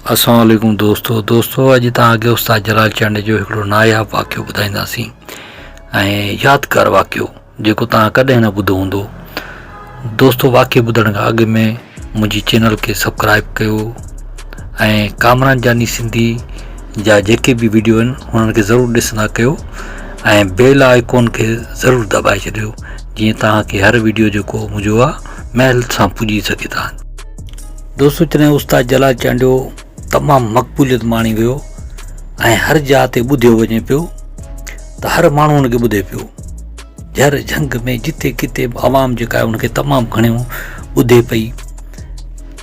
अस्सलाम वालेकुम दोस्तों अॼु तव्हांखे उस्ताद जलाल चांडे जो हिकिड़ो नायाब वाक़ियो ॿुधाईंदासीं ऐं यादगार वाक़ियो जेको तव्हां कॾहिं न ॿुधो हूंदो। दोस्तो वाक़ियो ॿुधण खां अॻु में मुंहिंजी चैनल खे सब्सक्राइब कयो ऐं कामरान जानी सिंधी जा जेके बि वीडियो आहिनि हुननि खे ज़रूरु ॾिसंदा कयो ऐं बेल आइकॉन खे ज़रूरु दॿाए छॾियो जीअं तव्हांखे हर वीडियो जेको मुंहिंजो आहे महल सां पुॼी सघे था। दोस्तो जॾहिं उस्ताद जलाल चांडो तमामु मक़बूलियत माणी वियो ऐं हर जाइ ते ॿुधियो वञे पियो त हर माण्हू हुनखे ॿुधे पियो। झर झंग में जिथे किथे आवाम जेका आहे हुनखे तमामु घणियूं ॿुधे पई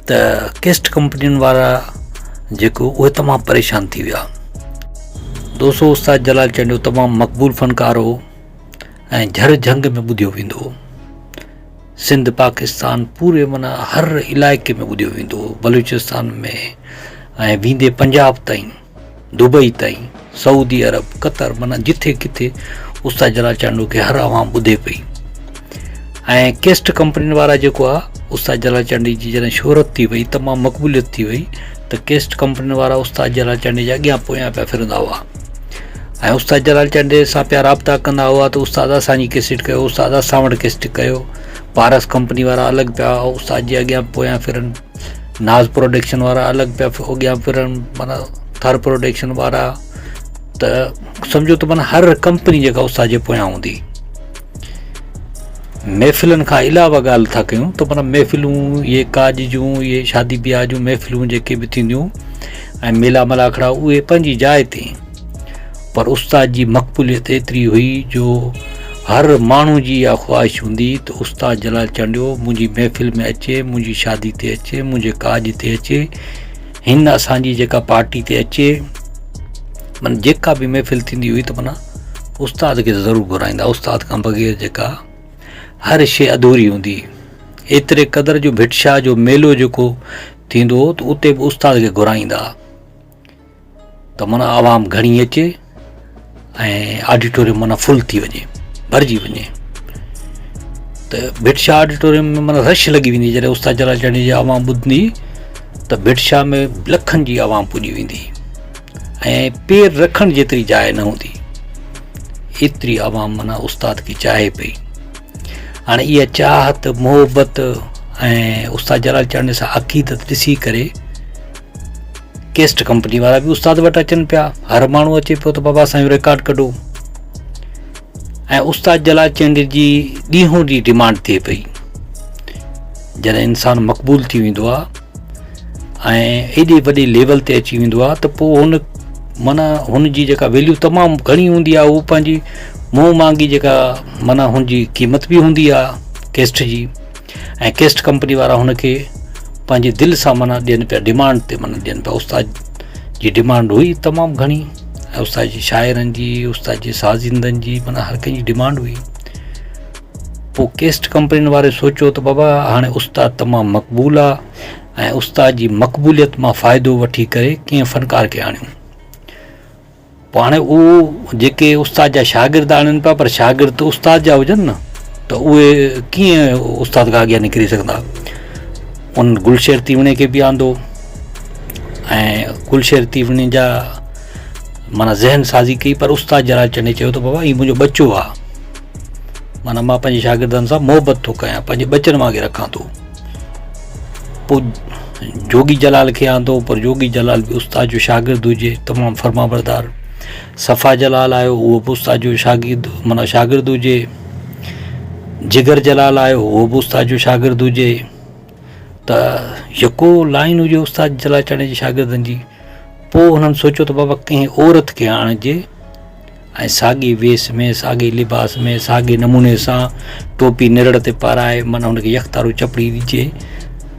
त कैस्ट कंपनियुनि वारा जेको उहे तमामु परेशान थी विया। दोस्तो उस्ताद जलाल चांडो तमामु मक़बूल फ़नकार हो ऐं झर झंग में ॿुधियो वेंदो हो। सिंध पाकिस्तान पूरे माना हर इलाइक़े में ॿुधियो वेंदो हो, बलूचिस्तान में ऐं वेंदे पंजाब ताईं, दुबई ताईं, सऊदी अरब, कतर, माना जिथे किथे उस्ताद जलाल चांडो खे हर आवाम ॿुधे पई। ऐं कैस्ट कंपनियुनि वारा जेको आहे उस्ताद जलाल चांडे जी जॾहिं शोहरत थी वई, तमामु मक़बूलियत थी वई त कैस्ट कंपनियुनि वारा उस्ताद जलाल चांडे जे अॻियां पोयां पिया फिरंदा हुआ ऐं उस्ताद जलाल चांडे सां पिया राब्ता कंदा हुआ त उस्ताद असांजी कैसेट कयो, उस्ताद असां वटि कैसेट कयो। पारस कंपनी वारा अलॻि पिया उस्ताद जे अॻियां पोयां फिरनि, नाज़ प्रोडक्शन वारा अलॻि पिया अॻियां फिरनि, माना थर प्रोडक्शन वारा, त सम्झो त माना हर कंपनी जेका उस्ताद जे पोयां हूंदी। महफ़िलनि खां अलावा ॻाल्हि था कयूं त माना महफ़िलूं इहे काज जूं, इहे शादी ब्याह जूं महफ़िलूं जेके बि थींदियूं ऐं मेला मलाखड़ा उहे पंहिंजी जाइ ते, पर उस्ताद जी मक़बूलियत एतिरी हुई जो हर माण्हू जी इहा ख़्वाहिश हूंदी त उस्ताद जलाल चांडो मुंहिंजी महफ़िल में अचे, मुंहिंजी शादी ते अचे, मुंहिंजे काज ते अचे, हिन असांजी जेका पार्टी ते अचे, माना जेका बि महफ़िल थींदी हुई त माना उस्ताद खे ज़रूरु घुराईंदा। उस्ताद खां बग़ैर जेका हर शइ अधूरी हूंदी। एतिरे क़दुरु जो भिटशाह जो मेलो जेको थींदो हो त उते बि उस्ताद खे घुराईंदा त माना आवाम घणी अचे ऐं ऑडिटोरियम माना फुल थी वञे, भरिजी वञे। त भिटशाह ऑडिटोरियम में माना रश लॻी वेंदी। जॾहिं उस्ताद जलाल चांडे जी आवाम ॿुधंदी त भिटशाह में लखनि जी आवाम पुॼी वेंदी ऐं पेर रखण जेतिरी जाइ न हूंदी, एतिरी आवाम माना उस्ताद खे चाहे पई। हाणे इहा चाहत मोहबत ऐं उस्ताद जलाल चांडे सां अक़ीदत ॾिसी करे कैस्ट कंपनी वारा बि उस्ताद वटि अचनि पिया। हर माण्हू अचे पियो त बाबा असांजो रिकॉर्ड कढो ऐं उस्ताद जलाल चांडे जी ॾींहों ॾींहुं डिमांड थिए पई। जॾहिं इंसानु मक़बूल थी वेंदो आहे ऐं एॾे वॾे लेवल ते अची वेंदो आहे त पोइ हुन माना हुनजी जेका वैल्यू तमामु घणी हूंदी आहे। उहो पंहिंजी मुंहुं मांगी जेका माना हुनजी क़ीमत बि हूंदी आहे कैस्ट जी, ऐं कैस्ट कंपनी वारा हुनखे पंहिंजे दिलि सां माना ॾियनि पिया, डिमांड ते माना ॾियनि पिया। उस्ताद जी डिमांड हुई तमामु घणी ऐं उस्ताद जी शाइरनि जी, उस्ताद जे साज़िंदनि जी, माना हर कंहिंजी डिमांड हुई। पोइ कैस्ट कंपनियुनि वारे सोचियो त बाबा हाणे उस्ताद तमामु मक़बूल आहे ऐं उस्ताद जी मक़बूलियत मां फ़ाइदो वठी करे कंहिं फ़नकार खे आणियूं। पोइ हाणे उहो जेके उस्ताद जा शागिर्द आणनि पिया, पर शागिर्द उस्ताद जा हुजनि न, त उहे कीअं उस्ताद खां अॻियां निकिरी सघंदा। उन गुलशेर तीवणे खे बि आंदो ऐं गुलशेर तीवणे जा माना ज़हन साज़ी कई, पर उस्ताद जलाल चांडे चयो त बाबा हीउ मुंहिंजो बच्चो आहे, माना मां पंहिंजे शागिर्दनि सां मोहबत थो कयां, पंहिंजे बचनि वांगुरु रखां थो। पोइ जोगी जलाल खे आंदो, पर जोगी जलाल बि उस्ताद जो शागिर्द हुजे, तमामु फर्माबरदार। सफ़ा जलाल आयो, उहो बि उस्ताद जो शागिर्द हुजे। जिगर जलाल आयो, उहो बि उस्ताद जो शागिर्द हुजे। त यको लाइन हुजे उस्ताद जलाल चांडे जे शागिर्दनि जी। पोइ हुननि सोचियो त बाबा कंहिं औरत खे आणिजे ऐं साॻे वेस में, साॻे लिबास में, साॻे नमूने सां टोपी निरड़ ते पाराए, माना हुनखे यख़्तारो चपड़ी ॾिजे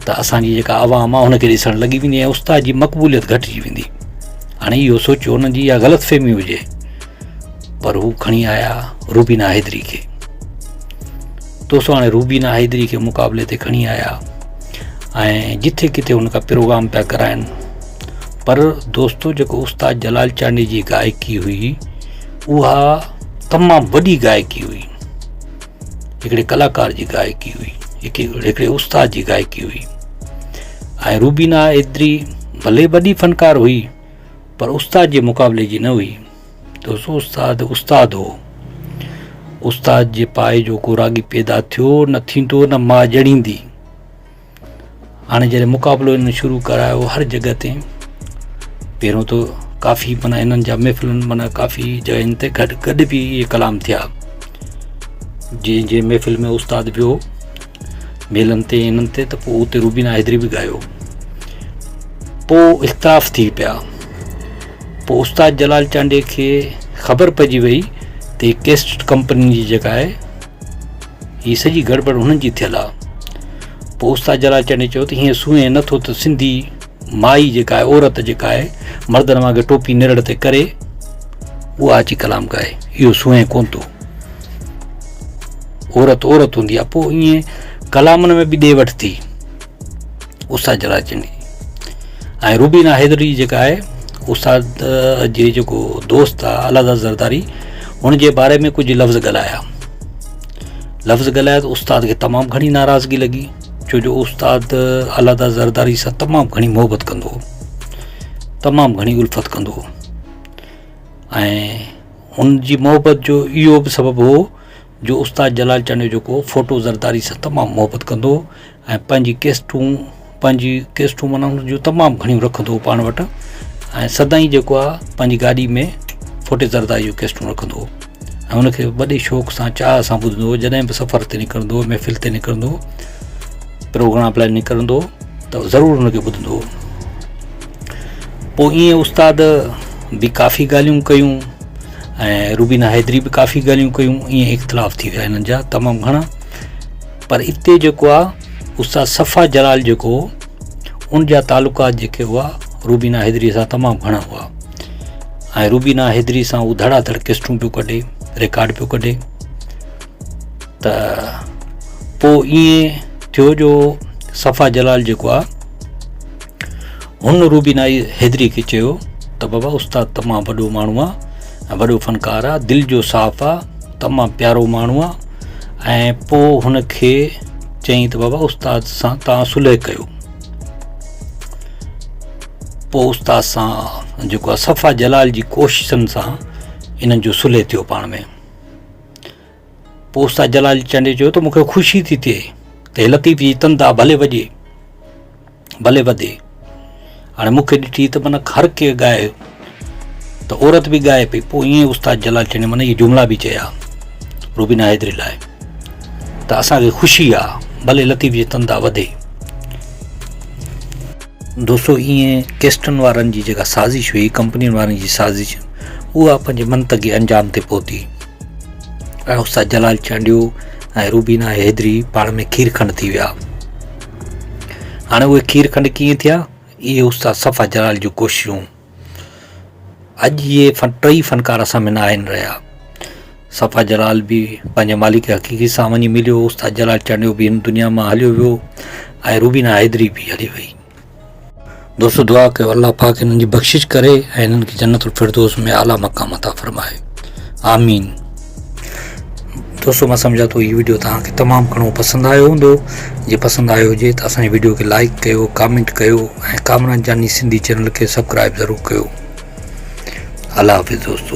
त असांजी जेका आवाम आहे हुनखे ॾिसणु लॻी वेंदी ऐं उस्ताद जी मक़बूलियत घटिजी वेंदी। हाणे इहो सोचियो हुननि जी इहा ग़लतफ़हमी हुजे, पर हू खणी आया रूबीना हैदरी खे। दोस्तो हाणे रूबीना हैदरी खे मुक़ाबले ते खणी आया ऐं जिथे किथे हुनखां प्रोग्राम पिया कराइनि। पर दोस्तो जेको उस्ताद जलाल चांडे जी गायकी हुई उहा तमामु वॾी गायकी हुई, हिकिड़े कलाकार जी गायकी हुई, हिकिड़े उस्ताद जी गायकी हुई। ऐं रूबीना हैदरी भले वॾी फ़नकार हुई पर उस्ताद जे मुक़ाबले जी न हुई। दोस्तो उस्ताद हो। उस्ताद जे पाए जो को रागी पैदा थियो न थींदो न मां ॼणींदी। हाणे जॾहिं मुक़ाबिलो हिन शुरू करायो हर जॻह ते, पहिरियों त काफ़ी माना इन्हनि जा महफ़िलुनि माना काफ़ी जॻहियुनि ते गॾु बि इहे कलाम थिया। जंहिं महफ़िल में उस्ताद वियो मेलनि ते इन्हनि ते, त पोइ उते रूबीना हैदरी बि ॻायो। पोइ इख़्तिलाफ़ थी पिया। पोइ उस्ताद जलाल चांडे खे ख़बर पइजी वई त कैसेट कंपनी जी जेका आहे हीअ सॼी गड़बड़ हुननि जी थियल आहे। पोइ उस्ताद जलाल चांडे चयो त हीअं सूंहे नथो त सिंधी माई जेका आहे, औरत जेका आहे मर्दनि वांगुरु टोपी निरड़ ते करे उहा अची कलाम ॻाए, इहो सूंहे कोन थो, औरत हूंदी आहे। पोइ ईअं कलामनि में बि ॾे वठि थी उस्ताद जलाल चांडे ऐं रूबीना हैदरी जेका आहे उस्ताद जे जेको दोस्त आहे अलादा ज़रदारी, हुन जे बारे में कुझु लफ़्ज़ ॻाल्हाया त उस्ताद खे तमामु घणी नाराज़गी लॻी, छो जो उस्ताद अलादा ज़रदारी सां तमामु घणी मोहबत कंदो हो, तमामु घणी उल्फत कंदो हो। ऐं हुन जी मोहबत जो इहो बि सबबु हो जो उस्ताद जलाल चांडे जेको फ़ोटो ज़रदारी सां तमामु मोहबत कंदो हो ऐं पंहिंजी केस्टूं माना हुन जूं तमामु घणियूं रखंदो हो पाण वटि, ऐं सदाईं जेको आहे पंहिंजी गाॾी में फ़ोटे ज़रदारी जूं केस्टूं रखंदो हो ऐं हुनखे वॾे शौक़ सां चाह सां ॿुधंदो हो। जॾहिं बि सफ़र ते निकिरंदो, महफ़िल ते निकिरंदो, प्रोग्राम लाइ निकिरंदो त ज़रूरु हुनखे ॿुधंदो हो। पोइ ईअं उस्ताद बि काफ़ी ॻाल्हियूं कयूं ऐं रूबीना हैदरी बि काफ़ी ॻाल्हियूं कयूं, ईअं इख़्तिलाफ़ थी विया हिननि जा तमामु घणा। पर हिते जेको आहे उस्ताद सफ़ा जलाल जेको उन जा तालुकात जेके हुआ रूबीना हैदरी सां तमामु घणा हुआ ऐं रूबीना हैदरी सां उहो धड़ाधड़ केस्टूं पियो कढे, रिकॉर्ड पियो कढे। त पोइ ईअं थियो जो सफ़ा जलाल जेको आहे हुन रूबीना हैदरी खे चयो त बाबा उस्ताद तमामु वॾो माण्हू आहे ऐं वॾो फ़नकार आहे, दिलि जो साफ़ आहे, तमामु प्यारो माण्हू आहे। ऐं पोइ हुनखे चयईं त बाबा उस्ताद सां तव्हां सुलह कयो। पोइ उस्ताद सां जेको आहे सफ़ा जलाल जी कोशिशनि सां इन्हनि जो सुलह थियो पाण में। पोइ उस्ताद जलाल चांडे चयो त मूंखे ख़ुशी थी थिए त लतीफ़ जी तंदा भले वधे। हाणे मूंखे ॾिठी त माना हर के ॻाए त औरत बि ॻाए पई। पोइ ईअं उस्ताद जलाल चांडे माना इहे जुमिला बि चया रूबीना हैदरी लाइ त असांखे ख़ुशी आहे भले लतीफ़ जी तंदा वधे। दोस्तो ईअं केस्टनि वारनि जी जेका साज़िश हुई, कंपनियुनि वारनि जी साज़िश, उहा पंहिंजे मंतक़ी अंजाम ते पहुती ऐं उस्ताद जलाल चांडियो ऐं रूबीना हैदरी पाण में खीरखंड थी विया। हाणे उहे खीरखंड कीअं थिया, इहे उस्ताद सफ़ा जलाल जूं कोशिशूं। अॼु इहे टई फ़नकार असां में न आहिनि रहिया। सफ़ा जलाल बि पंहिंजे मालिक हक़ीक़ी सां वञी मिलियो, उस्ताद जलाल चांडियो बि हिन दुनिया मां हलियो वियो ऐं रूबीना हैदरी बि हली वई। दोस्तो दुआ कयो अल्लाह पाक हिननि जी बख़्शिश करे ऐं हिननि खे जन्नतुल फिरदौस में आला मक़ाम अता फरमाए, आमीन। दोस्तो मां सम्झा थो हीअ वीडियो तव्हांखे तमामु घणो पसंदि आयो हूंदो। जे पसंदि आयो हुजे त असांजी वीडियो खे लाइक कयो, कमेंट कयो ऐं कामरान जानी सिंधी चैनल खे सब्सक्राइब ज़रूरु कयो। अल्लाह हाफ़िज़ दोस्तो।